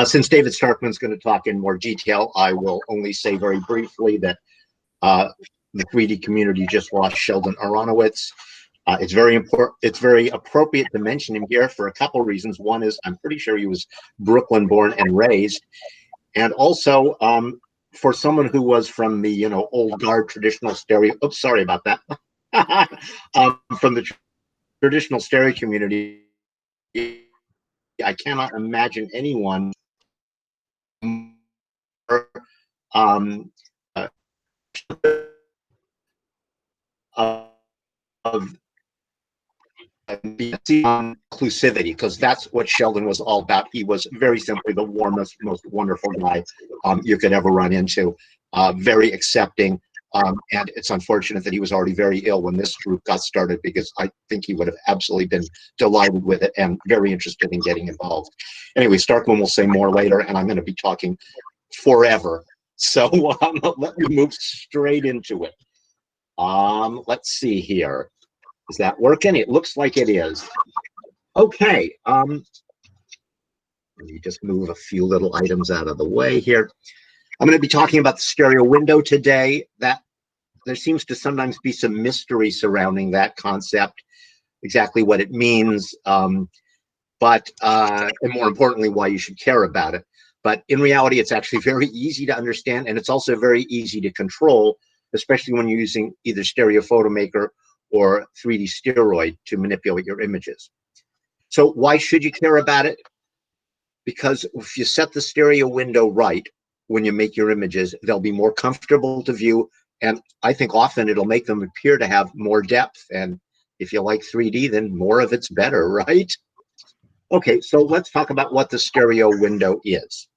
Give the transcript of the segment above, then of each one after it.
Since David Starkman's going to talk in more detail, I will only say very briefly that the 3D community just lost Sheldon Aronowitz. It's very important. It's very appropriate to mention him here for a couple of reasons. One is I'm pretty sure he was Brooklyn born and raised, and also for someone who was from the old guard traditional stereo. Oops, sorry about that. From the traditional stereo community, I cannot imagine anyone more, of inclusivity, because that's what Sheldon was all about. He was very simply the warmest, most wonderful guy you could ever run into. Very accepting, and it's unfortunate that he was already very ill when this group got started, because I think he would have absolutely been delighted with it and very interested in getting involved. Anyway, Starkman will say more later, and I'm going to be talking forever. So let me move straight into it. Let's see here. Is that working? It looks like it is. Okay. Let me just move a few little items out of the way here. I'm going to be talking about the stereo window today. That there seems to sometimes be some mystery surrounding that concept, exactly what it means, but and more importantly, why you should care about it. But in reality, it's actually very easy to understand, and it's also very easy to control, especially when you're using either Stereo Photomaker or 3D Steroid to manipulate your images. So why should you care about it? Because if you set the stereo window right when you make your images, they'll be more comfortable to view, and I think often it'll make them appear to have more depth. And if you like 3D, then more of it's better, right? Okay, so let's talk about what the stereo window is.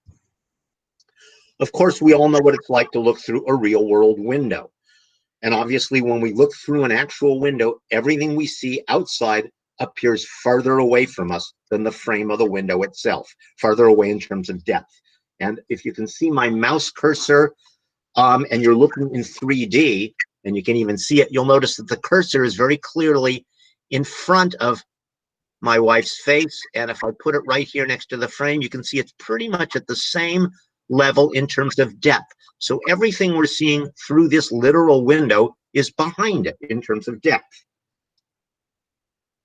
Of course, we all know what it's like to look through a real world window. And obviously, when we look through an actual window, everything we see outside appears farther away from us than the frame of the window itself, farther away in terms of depth. And if you can see my mouse cursor and you're looking in 3D, and you can even see it, you'll notice that the cursor is very clearly in front of my wife's face. And if I put it right here next to the frame, you can see it's pretty much at the same level in terms of depth. So everything we're seeing through this literal window is behind it in terms of depth.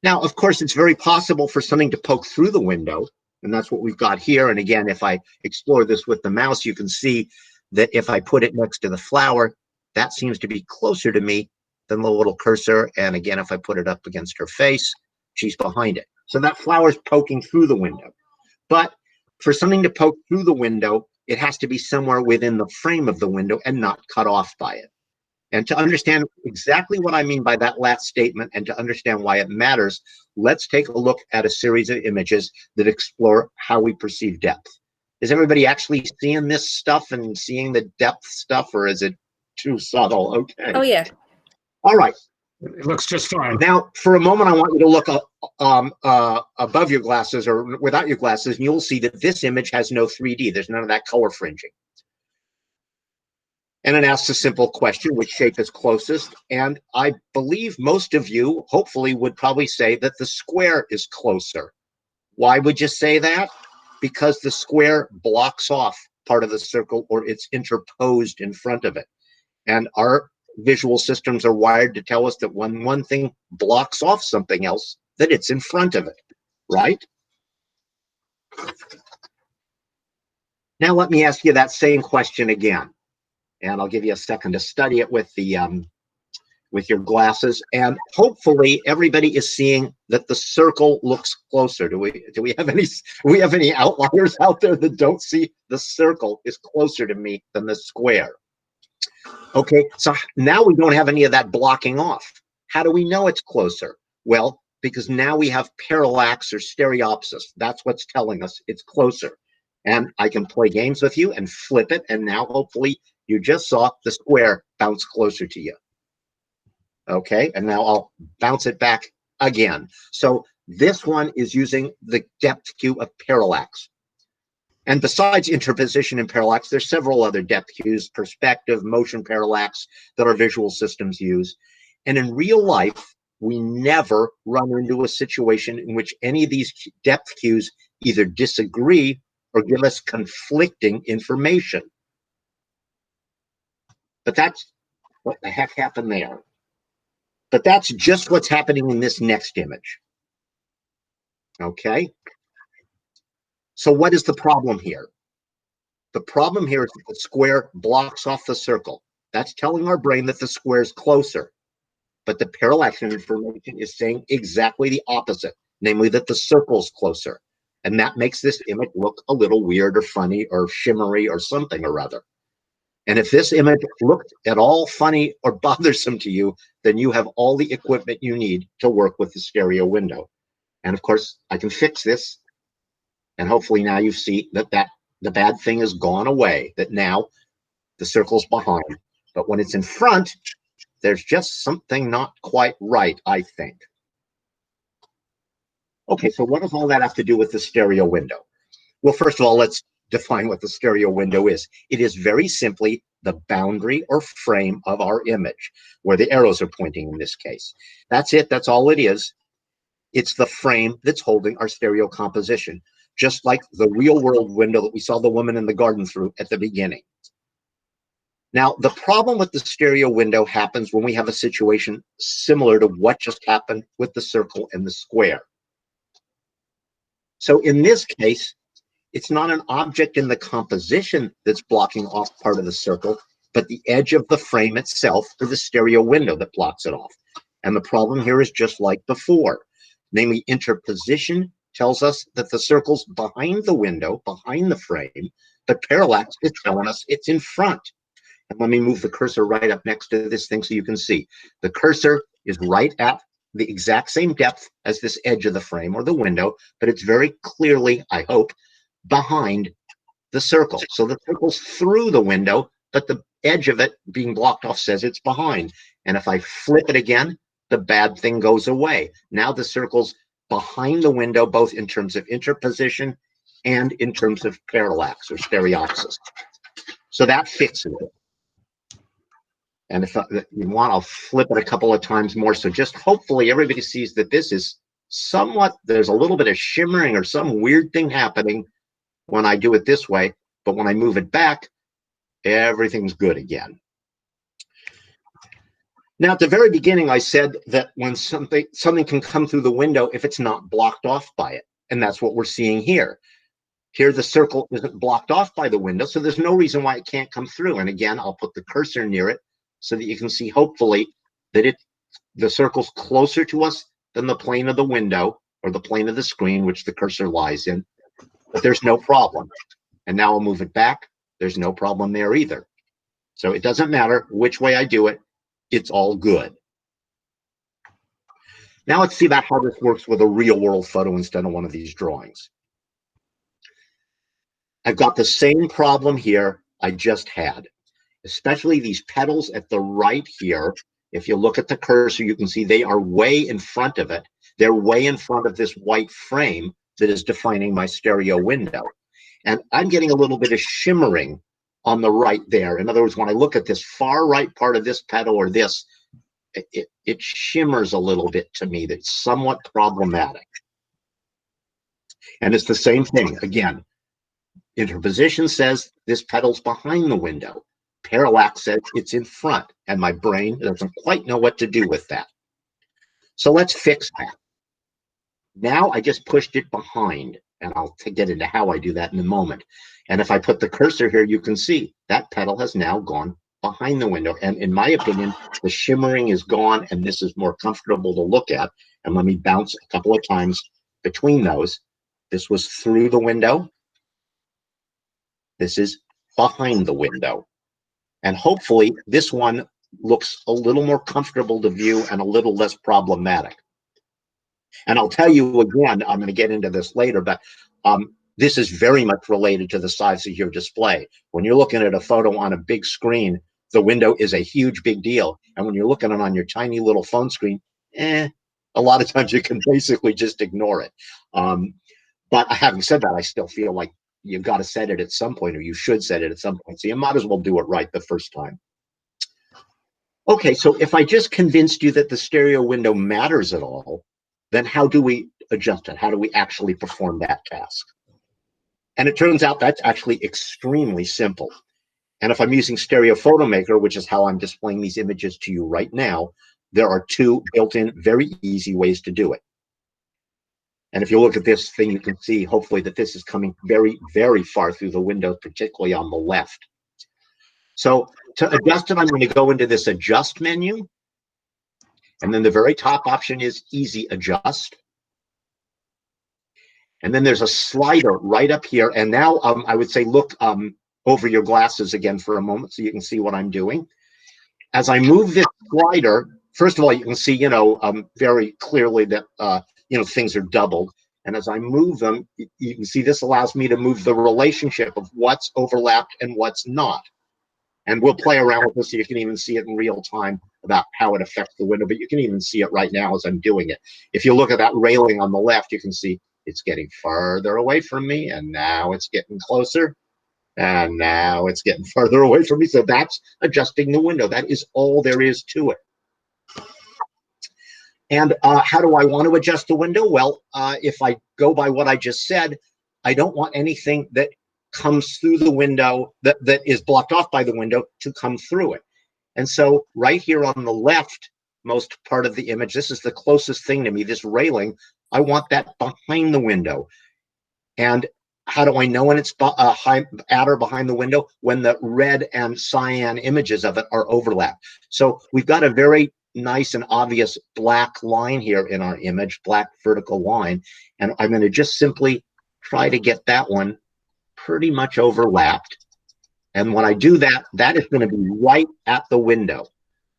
Now, of course, it's very possible for something to poke through the window, and that's what we've got here. And again, if I explore this with the mouse, you can see that if I put it next to the flower, that seems to be closer to me than the little cursor. And again, if I put it up against her face, she's behind it. So that flower's poking through the window. But for something to poke through the window, it has to be somewhere within the frame of the window and not cut off by it. And to understand exactly what I mean by that last statement and to understand why it matters, let's take a look at a series of images that explore how we perceive depth. Is everybody actually seeing this stuff and seeing the depth stuff, or is it too subtle? Okay. Oh, yeah. All right. It looks just fine. Now, for a moment, I want you to look above your glasses or without your glasses, and you'll see that this image has no 3D. There's none of that color fringing. And it asks a simple question, which shape is closest? And I believe most of you, hopefully, would probably say that the square is closer. Why would you say that? Because the square blocks off part of the circle, or it's interposed in front of it. And our visual systems are wired to tell us that when one thing blocks off something else, that it's in front of it, right? Now let me ask you that same question again, and I'll give you a second to study it with the with your glasses, and hopefully everybody is seeing that the circle looks closer. Do we have any outliers out there that don't see the circle is closer to me than the square? Okay, so now we don't have any of that blocking off. How do we know it's closer? Well, because now we have parallax or stereopsis. That's what's telling us it's closer. And I can play games with you and flip it, and now hopefully you just saw the square bounce closer to you. Okay, and now I'll bounce it back again. So this one is using the depth cue of parallax. And besides interposition and parallax, there's several other depth cues, perspective, motion parallax, that our visual systems use. And in real life, we never run into a situation in which any of these depth cues either disagree or give us conflicting information. But that's what the heck happened there. But that's just what's happening in this next image. Okay? So what is the problem here? The problem here is that the square blocks off the circle. That's telling our brain that the square is closer. But the parallax information is saying exactly the opposite, namely that the circle's closer. And that makes this image look a little weird or funny or shimmery or something or other. And if this image looked at all funny or bothersome to you, then you have all the equipment you need to work with the stereo window. And of course, I can fix this. And hopefully now you see that the bad thing has gone away, that now the circle's behind. But when it's in front, there's just something not quite right, I think. Okay, so what does all that have to do with the stereo window? Well, first of all, let's define what the stereo window is. It is very simply the boundary or frame of our image, where the arrows are pointing in this case. That's it. That's all it is. It's the frame that's holding our stereo composition, just like the real world window that we saw the woman in the garden through at the beginning. Now, the problem with the stereo window happens when we have a situation similar to what just happened with the circle and the square. So in this case, it's not an object in the composition that's blocking off part of the circle, but the edge of the frame itself, or the stereo window, that blocks it off. And the problem here is just like before. Namely, interposition tells us that the circle's behind the window, behind the frame, but parallax is telling us it's in front. And let me move the cursor right up next to this thing so you can see. The cursor is right at the exact same depth as this edge of the frame or the window, but it's very clearly, I hope, behind the circle. So the circle's through the window, but the edge of it being blocked off says it's behind. And if I flip it again, the bad thing goes away. Now the circle's behind the window, both in terms of interposition and in terms of parallax or stereopsis. So that fixes it. And if you want, I'll flip it a couple of times more. So just hopefully everybody sees that this is somewhat, there's a little bit of shimmering or some weird thing happening when I do it this way. But when I move it back, everything's good again. Now, at the very beginning, I said that when something can come through the window if it's not blocked off by it. And that's what we're seeing here. Here, the circle isn't blocked off by the window, so there's no reason why it can't come through. And again, I'll put the cursor near it so that you can see, hopefully, that the circle's closer to us than the plane of the window or the plane of the screen, which the cursor lies in. But there's no problem. And now I'll move it back. There's no problem there either. So it doesn't matter which way I do it. It's all good. Now let's see about how this works with a real world photo instead of one of these drawings. I've got the same problem here I just had, especially these petals at the right here. If you look at the cursor, you can see they are way in front of it. They're way in front of this white frame that is defining my stereo window. And I'm getting a little bit of shimmering on the right there. In other words, when I look at this far right part of this petal or this, it shimmers a little bit to me. That's somewhat problematic. And it's the same thing. Again, interposition says this petal's behind the window. Parallax says it's in front. And my brain doesn't quite know what to do with that. So let's fix that. Now I just pushed it behind. And I'll get into how I do that in a moment. And if I put the cursor here, you can see that petal has now gone behind the window. And in my opinion, the shimmering is gone, and this is more comfortable to look at. And let me bounce a couple of times between those. This was through the window. This is behind the window. And hopefully this one looks a little more comfortable to view and a little less problematic. And I'll tell you again, I'm going to get into this later, but this is very much related to the size of your display. When you're looking at a photo on a big screen, the window is a huge, big deal. And when you're looking at it on your tiny little phone screen, a lot of times you can basically just ignore it. But having said that, I still feel like you've got to set it at some point, or you should set it at some point. So you might as well do it right the first time. Okay, so if I just convinced you that the stereo window matters at all, then how do we adjust it? How do we actually perform that task? And it turns out that's actually extremely simple. And if I'm using Stereo Photo Maker, which is how I'm displaying these images to you right now, there are two built-in, very easy ways to do it. And if you look at this thing, you can see, hopefully, that this is coming very, very far through the window, particularly on the left. So to adjust it, I'm going to go into this Adjust menu. And then the very top option is Easy Adjust. And then there's a slider right up here. And now I would say look over your glasses again for a moment so you can see what I'm doing. As I move this slider, first of all, you can see, very clearly that, things are doubled. And as I move them, you can see this allows me to move the relationship of what's overlapped and what's not. And we'll play around with this so you can even see it in real time about how it affects the window, but you can even see it right now as I'm doing it. If you look at that railing on the left, you can see it's getting farther away from me, and now it's getting closer, and now it's getting farther away from me. So that's adjusting the window. That is all there is to it. And how do I want to adjust the window? Well, if I go by what I just said, I don't want anything that comes through the window that is blocked off by the window to come through it. And so right here on the left most part of the image, this is the closest thing to me, this railing, I want that behind the window. And how do I know when it's at or behind the window? When the red and cyan images of it are overlapped. So we've got a very nice and obvious black line here in our image, black vertical line. And I'm going to just simply try to get that one pretty much overlapped. And when I do that, that is going to be right at the window.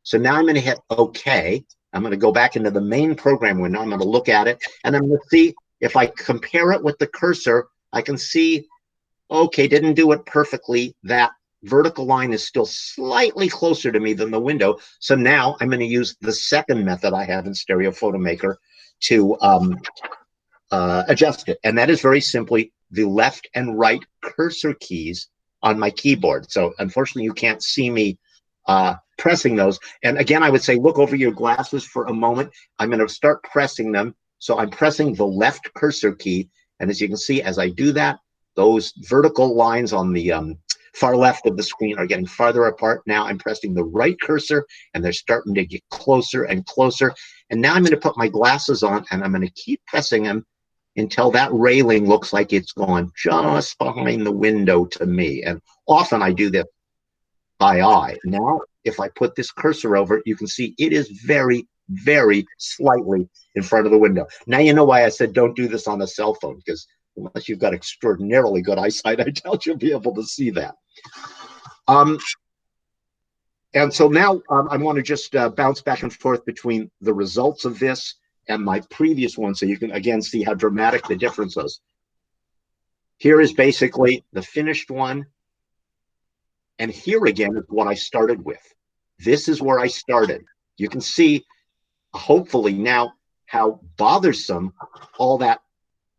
So now I'm going to hit OK. I'm going to go back into the main program window. I'm going to look at it, and I'm going to see if I compare it with the cursor, I can see, okay, didn't do it perfectly. That vertical line is still slightly closer to me than the window. So now I'm going to use the second method I have in Stereo Photo Maker to adjust it. And that is very simply the left and right cursor keys on my keyboard. So unfortunately, you can't see me pressing those. And again, I would say, look over your glasses for a moment. I'm going to start pressing them. So I'm pressing the left cursor key. And as you can see, as I do that, those vertical lines on the far left of the screen are getting farther apart. Now I'm pressing the right cursor, and they're starting to get closer and closer. And now I'm going to put my glasses on, and I'm going to keep pressing them until that railing looks like it's gone just behind the window to me. And often I do this by eye. Now, if I put this cursor over it, you can see it is very, very slightly in front of the window. Now you know why I said don't do this on a cell phone, because unless you've got extraordinarily good eyesight, I doubt you'll be able to see that. And so now I want to just bounce back and forth between the results of this and my previous one, so you can again see how dramatic the difference is. Here is basically the finished one. And here again is what I started with. This is where I started. You can see, hopefully now, how bothersome all that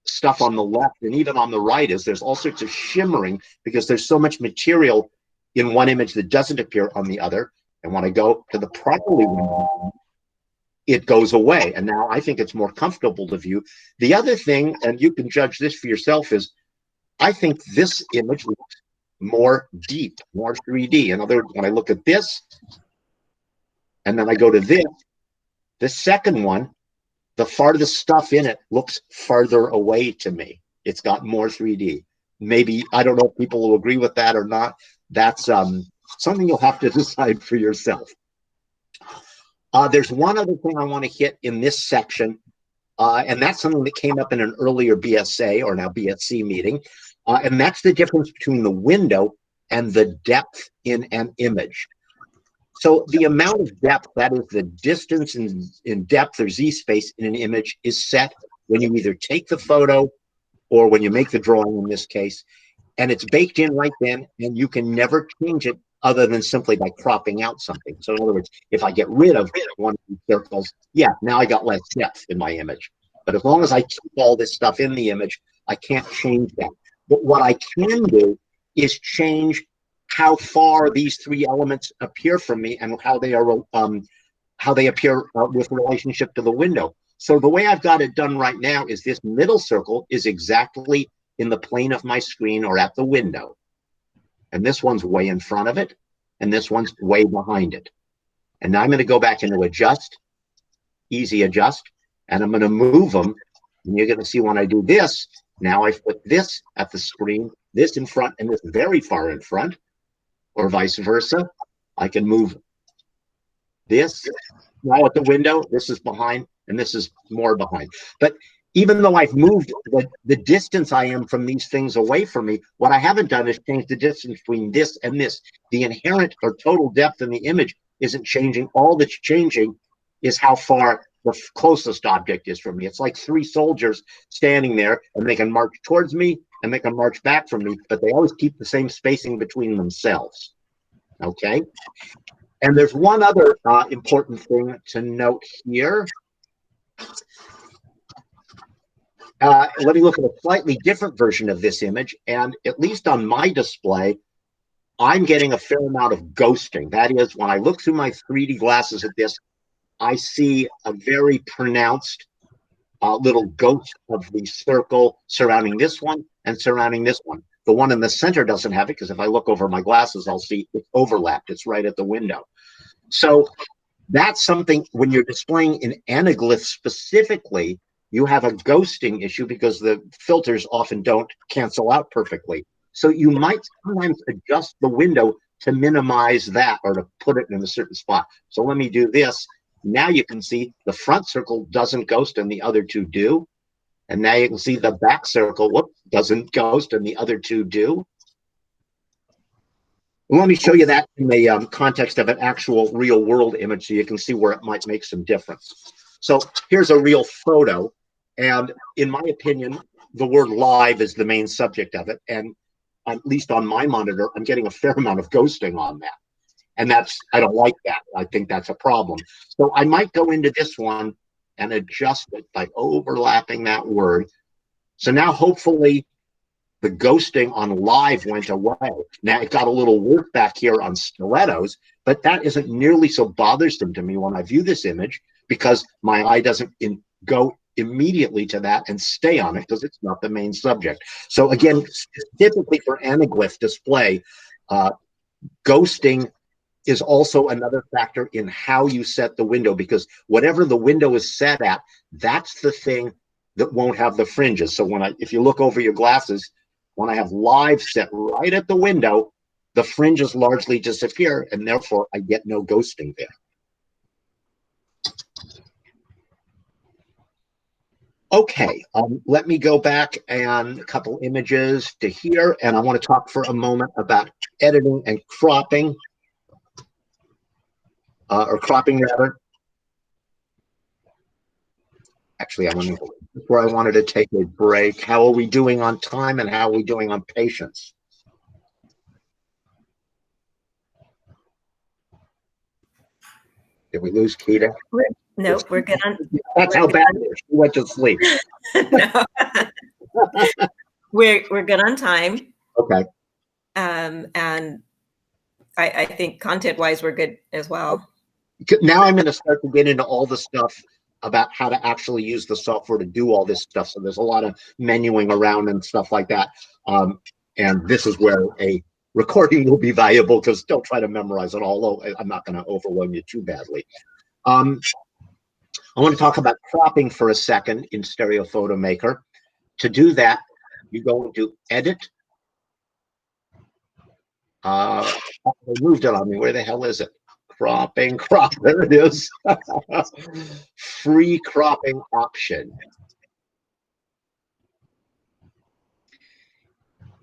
stuff on the left and even on the right is. There's all sorts of shimmering because there's so much material in one image that doesn't appear on the other. And when I go to the properly one, it goes away. And now I think it's more comfortable to view. The other thing, and you can judge this for yourself, is I think this image looks more deep, more 3D. In other words, when I look at this, and then I go to this, the second one, the farthest stuff in it looks farther away to me. It's got more 3D. Maybe, I don't know if people will agree with that or not. That's something you'll have to decide for yourself. There's one other thing I want to hit in this section, and that's something that came up in an earlier BSA, or now BSC meeting, and that's the difference between the window and the depth in an image. So the amount of depth, that is the distance in depth or z-space in an image, is set when you either take the photo or when you make the drawing in this case, and it's baked in right then, and you can never change it other than simply by cropping out something. So in other words, if I get rid of one of these circles, yeah, now I got less depth in my image. But as long as I keep all this stuff in the image, I can't change that. But what I can do is change how far these three elements appear from me and how they are how they appear with relationship to the window. So the way I've got it done right now is this middle circle is exactly in the plane of my screen or at the window. And this one's way in front of it, and this one's way behind it. And now I'm going to go back into adjust, easy adjust, and I'm going to move them. And you're going to see when I do this, now I put this at the screen, this in front, and this very far in front, or vice versa. I can move this now at the window, this is behind, and this is more behind. But even though I've moved the distance I am from these things away from me, what I haven't done is change the distance between this and this. The inherent or total depth in the image isn't changing. All that's changing is how far the closest object is from me. It's like three soldiers standing there, and they can march towards me and they can march back from me, but they always keep the same spacing between themselves. Okay? And there's one other important thing to note here. Let me look at a slightly different version of this image, and at least on my display, I'm getting a fair amount of ghosting. That is, when I look through my 3D glasses at this, I see a very pronounced little ghost of the circle surrounding this one and surrounding this one. The one in the center doesn't have it, because if I look over my glasses, I'll see it's overlapped. It's right at the window. So that's something, when you're displaying in anaglyph specifically, you have a ghosting issue because the filters often don't cancel out perfectly. So you might sometimes adjust the window to minimize that or to put it in a certain spot. So let me do this. Now you can see the front circle doesn't ghost and the other two do. And now you can see the back circle, doesn't ghost and the other two do. And let me show you that in the context of an actual real world image so you can see where it might make some difference. So here's a real photo. And in my opinion, the word live is the main subject of it. And at least on my monitor, I'm getting a fair amount of ghosting on that. And I don't like that. I think that's a problem. So I might go into this one and adjust it by overlapping that word. So now hopefully the ghosting on live went away. Now it got a little work back here on stilettos, but that isn't nearly so bothersome to me when I view this image, because my eye doesn't go immediately to that and stay on it because it's not the main subject. So again, typically for anaglyph display, ghosting is also another factor in how you set the window, because whatever the window is set at, that's the thing that won't have the fringes. So if you look over your glasses, when I have live set right at the window, the fringes largely disappear, and therefore I get no ghosting there. Okay, let me go back and a couple images to here, and I want to talk for a moment about editing and cropping, or cropping rather. Actually, this is where I wanted to take a break. How are we doing on time, and how are we doing on patience? Did we lose Keita? No, we're good on. That's how bad it is. She went to sleep. No. We're good on time. Okay. And I think content-wise, we're good as well. Now I'm going to start to get into all the stuff about how to actually use the software to do all this stuff. So there's a lot of menuing around and stuff like that. And this is where a recording will be valuable, because don't try to memorize it all. I'm not going to overwhelm you too badly. I want to talk about cropping for a second in Stereo Photo Maker. To do that, you go into Edit. They moved it on me. Where the hell is it? Cropping, crop. There it is. Free cropping option.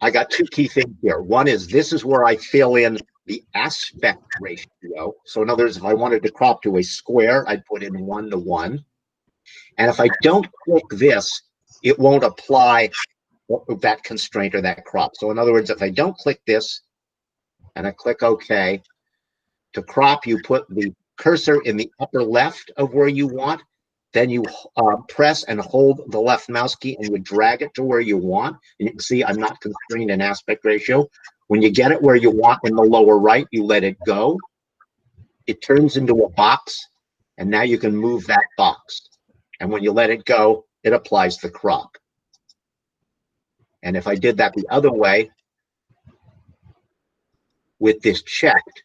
I got two key things here. One is this is where I fill in the aspect ratio. So in other words, if I wanted to crop to a square, I'd put in 1:1. And if I don't click this, it won't apply that constraint or that crop. So in other words, if I don't click this and I click OK, to crop, you put the cursor in the upper left of where you want. Then you press and hold the left mouse key and you drag it to where you want. And you can see I'm not constrained in aspect ratio. When you get it where you want in the lower right, you let it go. It turns into a box, and now you can move that box. And when you let it go, it applies the crop. And if I did that the other way, with this checked,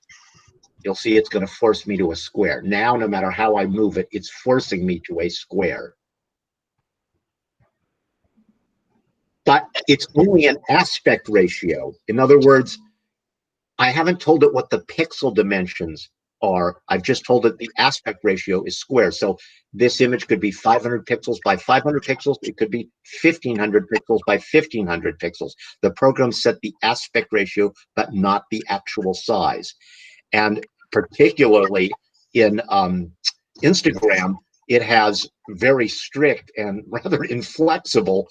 you'll see it's going to force me to a square. Now, no matter how I move it, it's forcing me to a square. But it's only an aspect ratio. In other words, I haven't told it what the pixel dimensions are. I've just told it the aspect ratio is square. So this image could be 500 pixels by 500 pixels. It could be 1500 pixels by 1500 pixels. The program set the aspect ratio, but not the actual size. And particularly in Instagram, it has very strict and rather inflexible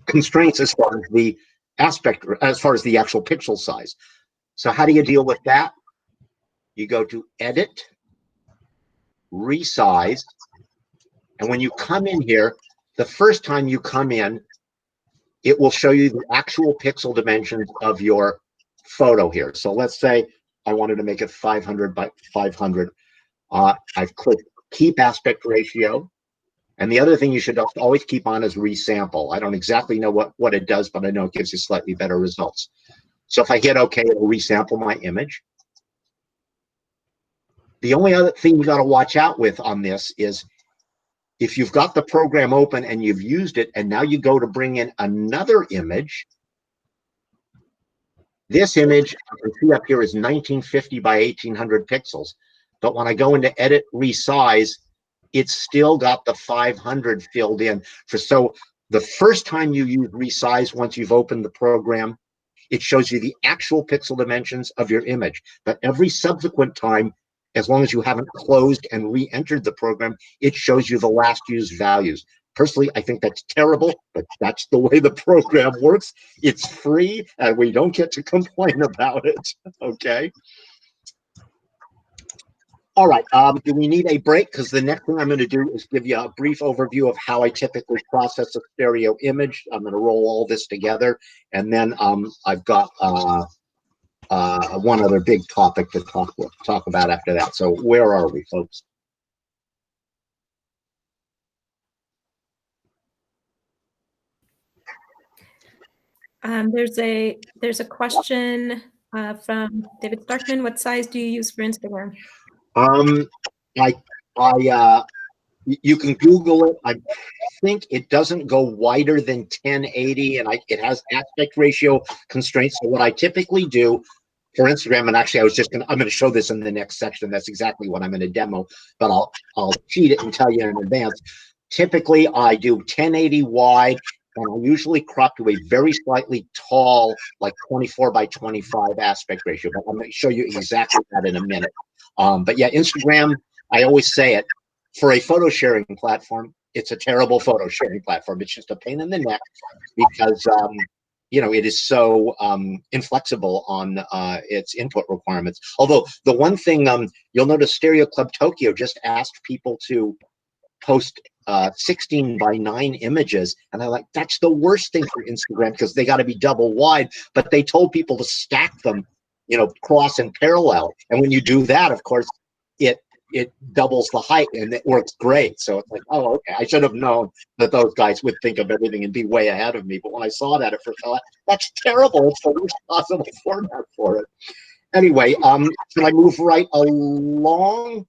constraints as far as the aspect, as far as the actual pixel size. So how do you deal with that? You go to Edit, Resize, and when you come in here, the first time you come in, it will show you the actual pixel dimensions of your photo here. So let's say I wanted to make it 500 by 500. I've clicked Keep Aspect Ratio. And the other thing you should always keep on is resample. I don't exactly know what it does, but I know it gives you slightly better results. So if I hit OK, it'll resample my image. The only other thing you got to watch out with on this is if you've got the program open and you've used it, and now you go to bring in another image, this image you can see up here is 1950 by 1800 pixels. But when I go into Edit, Resize, it's still got the 500 filled in. So the first time you use Resize, once you've opened the program, it shows you the actual pixel dimensions of your image. But every subsequent time, as long as you haven't closed and re-entered the program, it shows you the last used values. Personally, I think that's terrible, but that's the way the program works. It's free, and we don't get to complain about it, okay? All right, do we need a break? Because the next thing I'm going to do is give you a brief overview of how I typically process a stereo image. I'm going to roll all this together, and then I've got one other big topic to talk about after that. So where are we, folks? There's a question from David Starkman. What size do you use for Instagram? You can Google it. I think it doesn't go wider than 1080, and it has aspect ratio constraints. So what I typically do for Instagram, and actually I'm going to show this in the next section. That's exactly what I'm going to demo, but I'll cheat it and tell you in advance. Typically, I do 1080 wide, and I usually crop to a very slightly tall, like 24 by 25 aspect ratio. But I'm going to show you exactly that in a minute. But yeah, Instagram, I always say it, for a photo sharing platform, it's a terrible photo sharing platform. It's just a pain in the neck because it is so inflexible on its input requirements. Although the one thing you'll notice, Stereo Club Tokyo just asked people to post 16 by 9 images, and I'm like, that's the worst thing for Instagram because they got to be double wide. But they told people to stack them, cross and parallel. And when you do that, of course, it doubles the height, and it works great. So it's like, oh, okay, I should have known that those guys would think of everything and be way ahead of me. But when I saw that at first, I thought, that's terrible. It's the worst possible format for it. Anyway, can I move right along?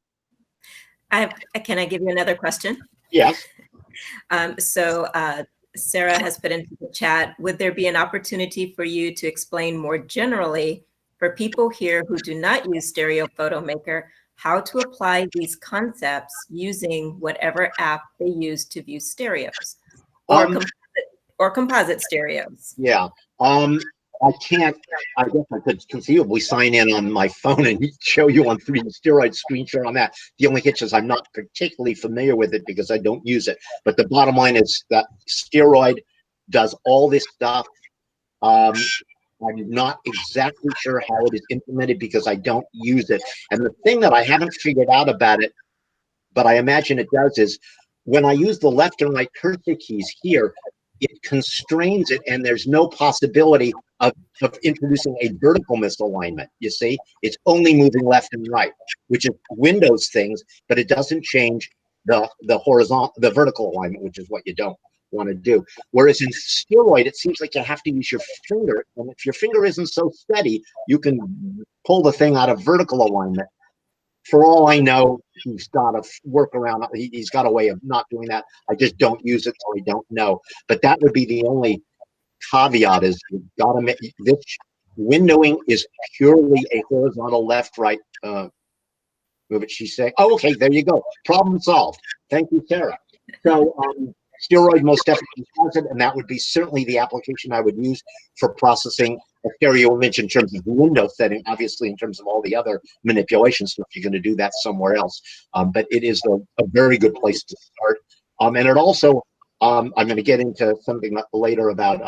Can I give you another question? Yes. So Sarah has put into the chat, would there be an opportunity for you to explain more generally for people here who do not use Stereo Photo Maker how to apply these concepts using whatever app they use to view stereos or composite stereos? Yeah. I guess I could conceivably sign in on my phone and show you on 3D steroid screen share on that. The only hitch is I'm not particularly familiar with it because I don't use it. But the bottom line is that steroid does all this stuff. I'm not exactly sure how it is implemented because I don't use it. And the thing that I haven't figured out about it, but I imagine it does, is when I use the left and right cursor keys here, it constrains it, and there's no possibility of introducing a vertical misalignment. You see, it's only moving left and right, which is Windows things, but it doesn't change the vertical alignment, which is what you don't want to do. Whereas in steroid, it seems like you have to use your finger, and if your finger isn't so steady, you can pull the thing out of vertical alignment. For all I know, he's got a workaround. He's got a way of not doing that. I just don't use it, so I don't know. But that would be the only caveat: is you've got to make this windowing is purely a horizontal left-right move. It she's saying. Oh, okay, there you go. Problem solved. Thank you, Sarah. So steroid most definitely has it, and that would be certainly the application I would use for processing a stereo image in terms of the window setting. Obviously, in terms of all the other manipulation stuff, you're going to do that somewhere else. But it is a very good place to start. And it also, I'm going to get into something later about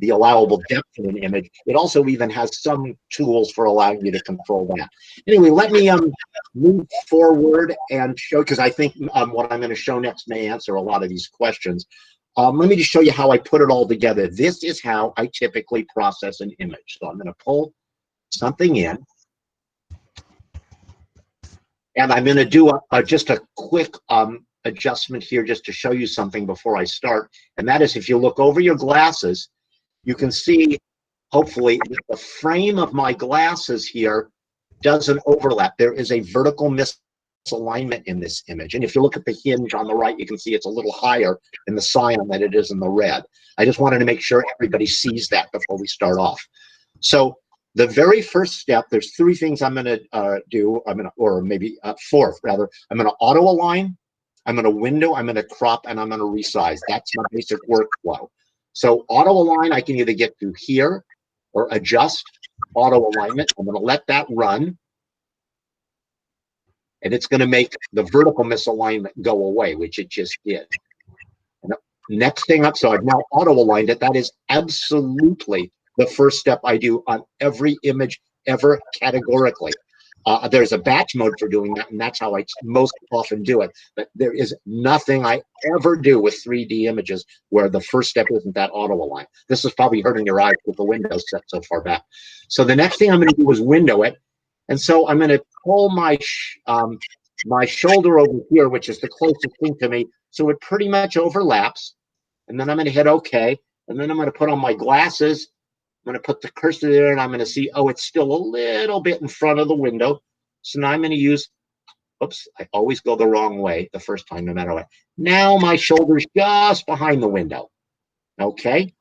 the allowable depth in an image. It also even has some tools for allowing you to control that. Anyway, let me move forward and show, because I think what I'm going to show next may answer a lot of these questions. Let me just show you how I put it all together. This is how I typically process an image. So I'm going to pull something in, and I'm going to do just a quick adjustment here just to show you something before I start. And that is, if you look over your glasses, you can see, hopefully, that the frame of my glasses here doesn't overlap. There is a vertical misalignment in this image. And if you look at the hinge on the right, you can see it's a little higher in the cyan than it is in the red. I just wanted to make sure everybody sees that before we start off. So the very first step, there's three things I'm going to do. Or maybe fourth, rather. I'm going to auto align, I'm going to window, I'm going to crop, and I'm going to resize. That's my basic workflow. So auto align, I can either get to here or adjust auto alignment. I'm going to let that run, and it's going to make the vertical misalignment go away, which it just did. And next thing up, so I've now auto aligned it. That is absolutely the first step I do on every image ever, categorically. There's a batch mode for doing that, and that's how I most often do it. But there is nothing I ever do with 3D images where the first step isn't that auto align. This is probably hurting your eyes with the window set so far back. So the next thing I'm going to do is window it. And so I'm going to pull my my shoulder over here, which is the closest thing to me, so it pretty much overlaps. And then I'm going to hit OK. And then I'm going to put on my glasses. I'm going to put the cursor there, and I'm going to see, oh, it's still a little bit in front of the window. So now I'm going to use, oops, I always go the wrong way the first time, no matter what. Now my shoulder's just behind the window. Okay.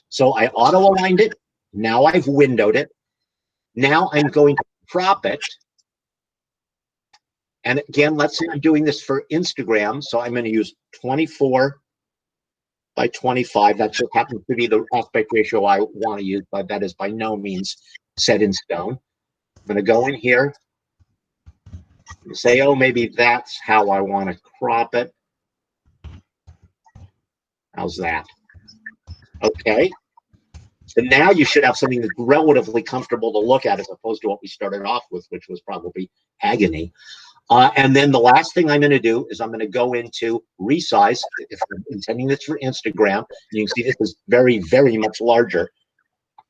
So I auto-aligned it. Now I've windowed it. Now I'm going to crop it. And again, let's say I'm doing this for Instagram. So I'm going to use 24 by 25. That just happens to be the aspect ratio I want to use, but that is by no means set in stone. I'm going to go in here and say, oh, maybe that's how I want to crop it. How's that? Okay. So now you should have something that's relatively comfortable to look at, as opposed to what we started off with, which was probably agony. And then the last thing I'm going to do is I'm going to go into resize. If I'm intending this for Instagram, you can see this is very, very much larger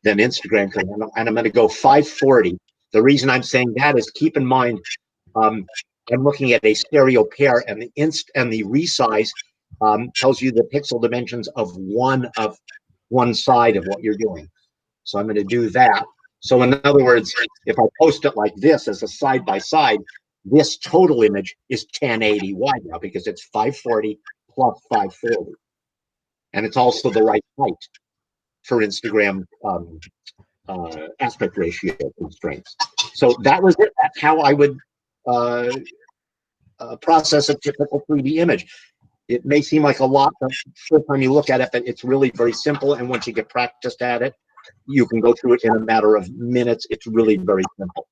than Instagram, and I'm going to go 540. The reason I'm saying that is, keep in mind, I'm looking at a stereo pair, and the resize tells you the pixel dimensions of one side of what you're doing. So I'm going to do that. So in other words, if I post it like this as a side by side, this total image is 1080 wide now, because it's 540 plus 540. And it's also the right height for Instagram aspect ratio constraints. So that was it. That's how I would process a typical 3D image. It may seem like a lot the first time you look at it, but it's really very simple. And once you get practiced at it, you can go through it in a matter of minutes. It's really very simple.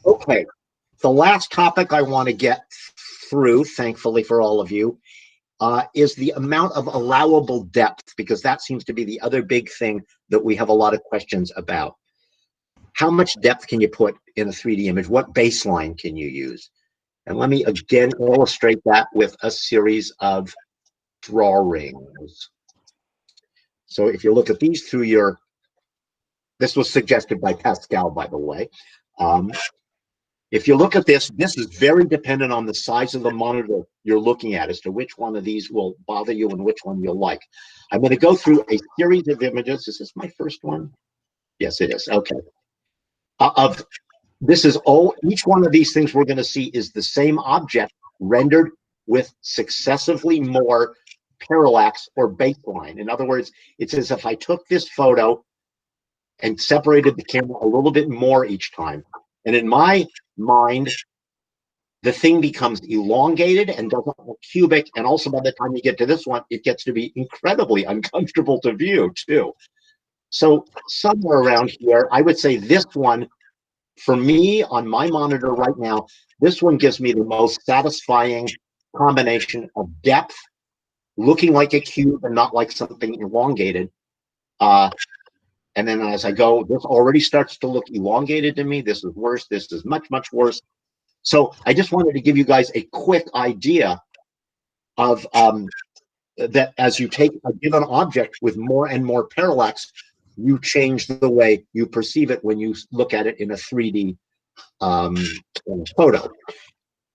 Okay. The last topic I want to get through, thankfully for all of you, is the amount of allowable depth, because that seems to be the other big thing that we have a lot of questions about. How much depth can you put in a 3D image? What baseline can you use? And let me again illustrate that with a series of drawings. So if you look at these through your, this was suggested by Pascal, by the way. If you look at this, this is very dependent on the size of the monitor you're looking at as to which one of these will bother you and which one you'll like. I'm going to go through a series of images. Is this my first one? Yes, it is. Okay. This is all, each one of these things we're going to see is the same object rendered with successively more parallax or baseline. In other words, it's as if I took this photo and separated the camera a little bit more each time. And in my mind, the thing becomes elongated and doesn't look cubic. And also by the time you get to this one, it gets to be incredibly uncomfortable to view too. So somewhere around here, I would say this one, for me on my monitor right now, this one gives me the most satisfying combination of depth, looking like a cube and not like something elongated. And then as I go, this already starts to look elongated to me. This is worse. This is much, much worse. So I just wanted to give you guys a quick idea of that as you take a given object with more and more parallax, you change the way you perceive it when you look at it in a 3D photo.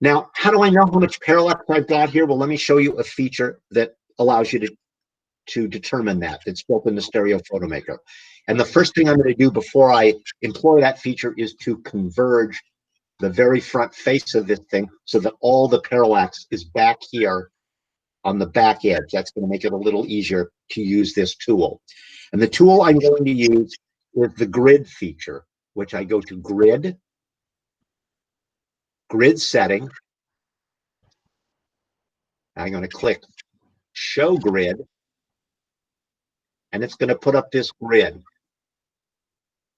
Now, how do I know how much parallax I've got here? Well, let me show you a feature that allows you to determine that. It's built in the Stereo Photo Maker. And the first thing I'm going to do before I employ that feature is to converge the very front face of this thing so that all the parallax is back here on the back edge. That's going to make it a little easier to use this tool. And the tool I'm going to use is the grid feature, which I go to grid setting. I'm going to click show grid, and it's going to put up this grid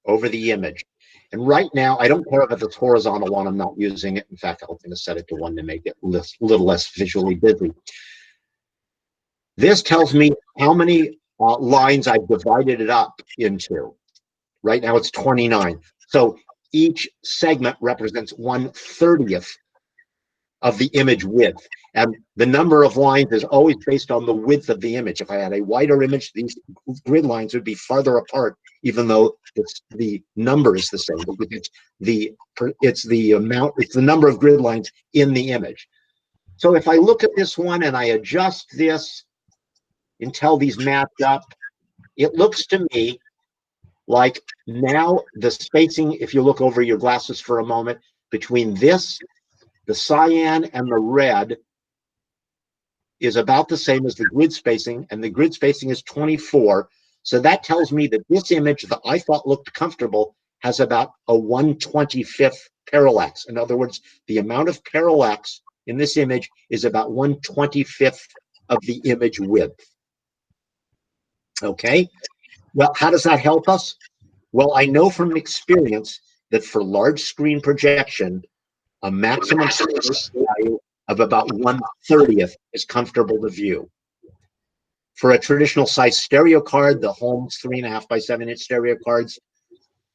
over the image. And right now, I don't care if it's horizontal one, I'm not using it. In fact, I'm going to set it to one to make it a little less visually busy. This tells me how many lines I've divided it up into. Right now it's 29. So each segment represents 1/30th of the image width. And the number of lines is always based on the width of the image. If I had a wider image, these grid lines would be farther apart, even though the number is the same. It's the number of grid lines in the image. So if I look at this one and I adjust this until these match up, it looks to me like now the spacing, if you look over your glasses for a moment, between this, the cyan, and the red is about the same as the grid spacing, and the grid spacing is 24. So that tells me that this image that I thought looked comfortable has about a 1/25th parallax. In other words, the amount of parallax in this image is about 1/25th of the image width. Okay, well, how does that help us? Well, I know from experience that for large screen projection, a maximum space value of about 1/30th is comfortable to view. For a traditional size stereo card, the Holmes 3.5 by 7-inch stereo cards,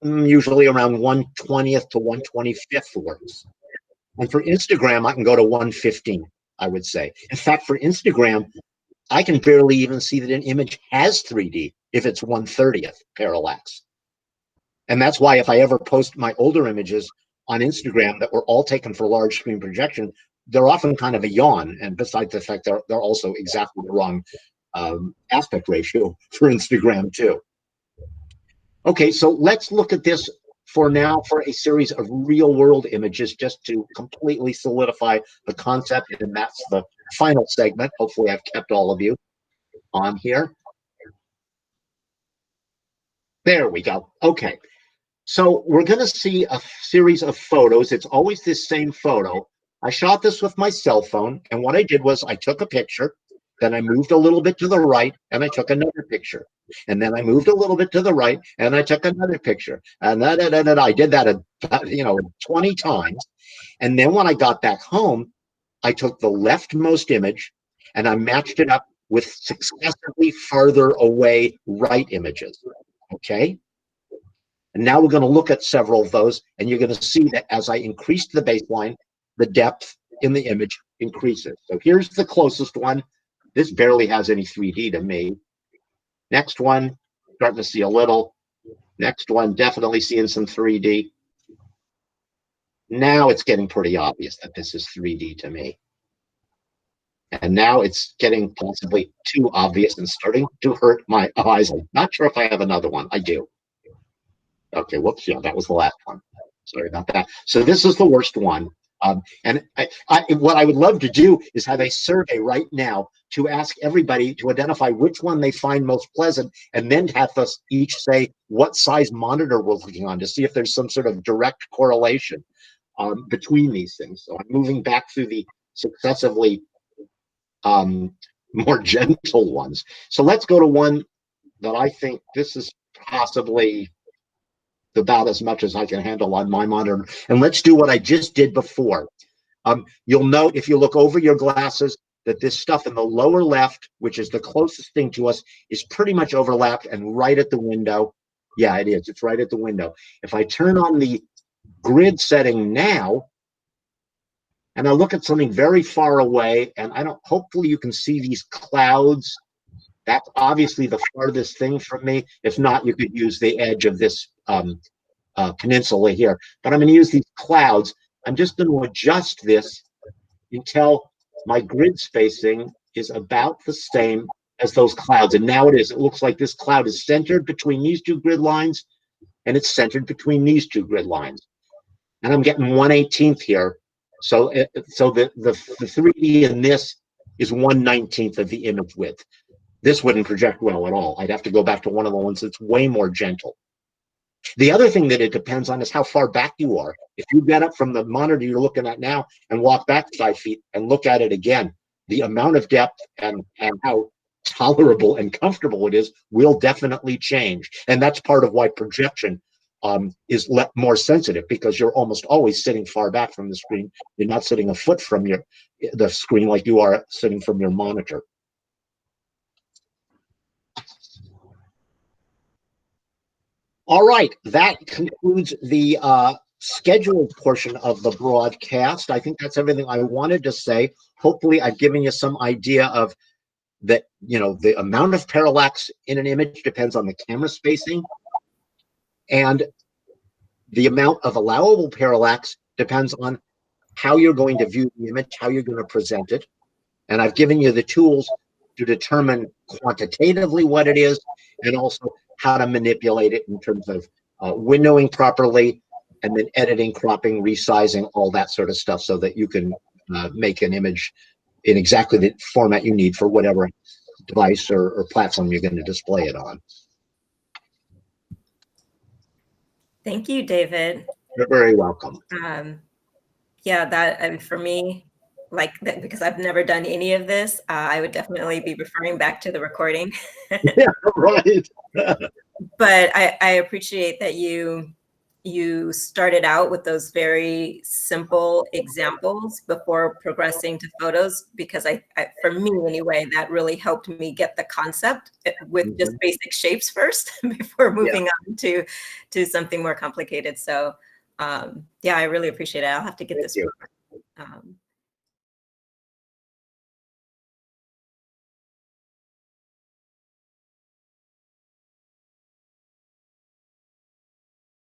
usually around 1/20th to 1/25th works. And for Instagram, I can go to 1/15, I would say. In fact, for Instagram, I can barely even see that an image has 3D if it's 1/30th parallax. And that's why if I ever post my older images on Instagram that were all taken for large screen projection, they're often kind of a yawn. And besides the fact they're also exactly the wrong aspect ratio for Instagram too. Okay, so let's look at this for now for a series of real world images just to completely solidify the concept. And that's the final segment. Hopefully I've kept all of you on here. There we go. Okay. So we're going to see a series of photos. It's always this same photo. I shot this with my cell phone, and what I did was I took a picture, then I moved a little bit to the right, and I took another picture. And then I moved a little bit to the right, and I took another picture. And I did that, 20 times. And then when I got back home, I took the leftmost image, and I matched it up with successively farther away right images. Okay? And now we're going to look at several of those, and you're going to see that as I increase the baseline, the depth in the image increases. So here's the closest one. This barely has any 3D to me. Next one, starting to see a little. Next one, definitely seeing some 3D. Now it's getting pretty obvious that this is 3D to me. And now it's getting possibly too obvious and starting to hurt my eyes. I'm not sure if I have another one. I do. Okay, whoops. Yeah, that was the last one. Sorry about that. So this is the worst one. And what I would love to do is have a survey right now to ask everybody to identify which one they find most pleasant, and then have us each say what size monitor we're looking on to see if there's some sort of direct correlation between these things. So I'm moving back through the successively more gentle ones. So let's go to one that I think this is possibly about as much as I can handle on my monitor. And let's do what I just did before. You'll note if you look over your glasses that this stuff in the lower left, which is the closest thing to us, is pretty much overlapped and right at the window. Yeah, it is. It's right at the window. If I turn on the grid setting now, and I look at something very far away, and hopefully you can see these clouds. That's obviously the farthest thing from me. If not, you could use the edge of this peninsula here. But I'm going to use these clouds. I'm just going to adjust this until my grid spacing is about the same as those clouds. And now it is. It looks like this cloud is centered between these two grid lines, and it's centered between these two grid lines. And I'm getting 1/18 here. So the 3D in this is 1/19 of the image width. This wouldn't project well at all. I'd have to go back to one of the ones that's way more gentle. The other thing that it depends on is how far back you are. If you get up from the monitor you're looking at now and walk back 5 feet and look at it again, the amount of depth and how tolerable and comfortable it is will definitely change. And that's part of why projection is more sensitive, because you're almost always sitting far back from the screen. You're not sitting a foot from the screen like you are sitting from your monitor. All right, that concludes the scheduled portion of the broadcast. I think that's everything I wanted to say. Hopefully, I've given you some idea of that. The amount of parallax in an image depends on the camera spacing, and the amount of allowable parallax depends on how you're going to view the image, how you're going to present it. And I've given you the tools to determine quantitatively what it is, and also how to manipulate it in terms of windowing properly, and then editing, cropping, resizing, all that sort of stuff, so that you can make an image in exactly the format you need for whatever device or platform you're going to display it on. Thank you, David. You're very welcome. Yeah, and for me, like that, because I've never done any of this, I would definitely be referring back to the recording. Yeah, right. But I appreciate that you started out with those very simple examples before progressing to photos, because I for me anyway, that really helped me get the concept with just basic shapes first before moving on to something more complicated. So yeah, I really appreciate it. I'll have to get this.